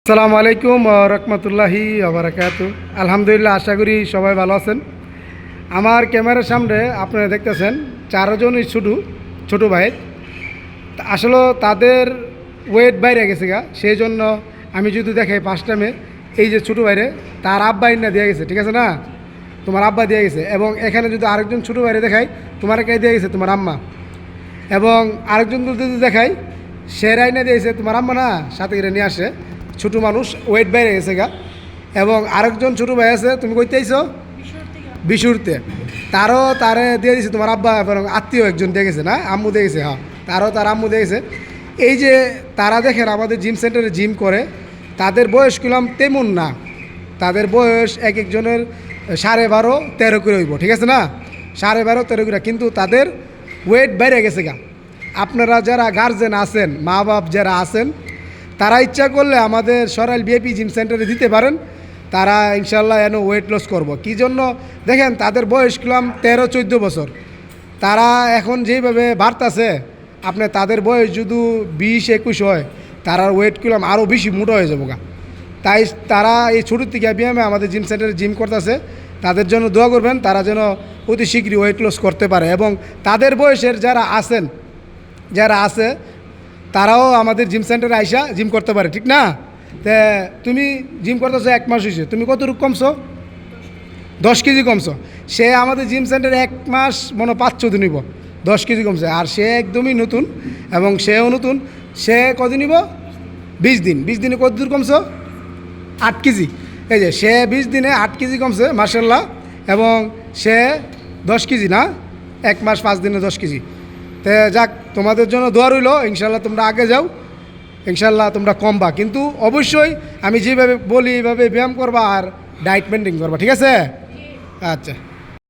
আসসালামু আলাইকুম রহমতুল্লাহি আবরাকাতু। আলহামদুলিল্লাহ, আশা করি সবাই ভালো আছেন। আমার ক্যামেরার সামনে আপনারা দেখতেছেন চারজনই ছোটো ভাই। আসলে তাদের ওয়েট বাইরে গেছে গা, সেই জন্য আমি যদি দেখাই ফার্স্ট টাইমে এই যে ছোটো ভাইরে তার আব্বা ইন্না দিয়ে গেছে, ঠিক আছে না, তোমার আব্বা দিয়ে গেছে। এবং এখানে যদি আরেকজন ছোটো ভাইরে দেখাই, তোমার কে দিয়ে গেছে তোমার আম্মা। এবং আরেকজন যদি দেখাই, সে রাইনা দিয়েছে তোমার আম্মা না, সাথে করে নিয়ে আসে। ছোটো মানুষ ওয়েট বাইরে গেছে গা। এবং আরেকজন ছোটো ভাই আছে, তুমি কইতে আইছো বিশুরতে, তারে দিয়ে দিয়েছে তোমার আব্বা। এবং আত্মীয় একজন দিয়ে গেছে না, আম্মু দিয়ে গেছে, হ্যাঁ তার আম্মু দিয়ে গেছে। এই যে তারা দেখেন আমাদের জিম সেন্টারে জিম করে, তাদের বয়স কিলাম তেমন না, তাদের বয়স এক একজনের 12.5-13 করে হইব, ঠিক আছে না, 12.5-13 করে, কিন্তু তাদের ওয়েট বেড়ে গেছে গা। আপনারা যারা গার্জেন আছেন, মা বাপ যারা আছেন, তারা ইচ্ছা করলে আমাদের সরাইল বিএপি জিম সেন্টারে দিতে পারেন। তারা ইনশাল্লাহ এন ওয়েট লস করবো। কী জন্য দেখেন, তাদের বয়স কিলাম 13-14 বছর। তারা এখন যেইভাবে বাড়তেছে, আপনি তাদের বয়স যদি 20-21 হয়, তারা ওয়েট কিলাম আরও বেশি মোটা হয়ে যাবো গা। তাই তারা এই ছোটোর থেকে ব্যায়ামে আমাদের জিম সেন্টারে জিম করতেছে। তাদের জন্য দোয়া করবেন, তারা যেন অতি শীঘ্রই ওয়েট লস করতে পারে। এবং তাদের বয়সের যারা আছে তারাও আমাদের জিম সেন্টারে আইসা জিম করতে পারে, ঠিক না? তে তুমি জিম করতেছো 1 মাস হয়েছে, তুমি কতটুকু কমছো? 10 কেজি কমছো। সে আমাদের জিম সেন্টারে 1 মাস মনে 5 দিন নিব, 10 কেজি কমছে। আর সে একদমই নতুন, এবং সেও নতুন। সে কদিন নিব? 20 দিন। 20 দিনে কত দূর কমছো? 8 কেজি। এই যে সে 20 দিনে 8 কেজি কমছে, মার্শাল্লাহ। এবং সে 10 কেজি না, 1 মাস 5 দিনে 10 কেজি। তে যাক, তোমাদের জন্য দোয়া রইল, ইনশাল্লাহ তোমরা আগে যাও, ইনশাল্লাহ তোমরা কমবা। কিন্তু অবশ্যই আমি যেভাবে বলি এইভাবে ব্যায়াম করবা আর ডায়েট মেনটেন করবা, ঠিক আছে? আচ্ছা।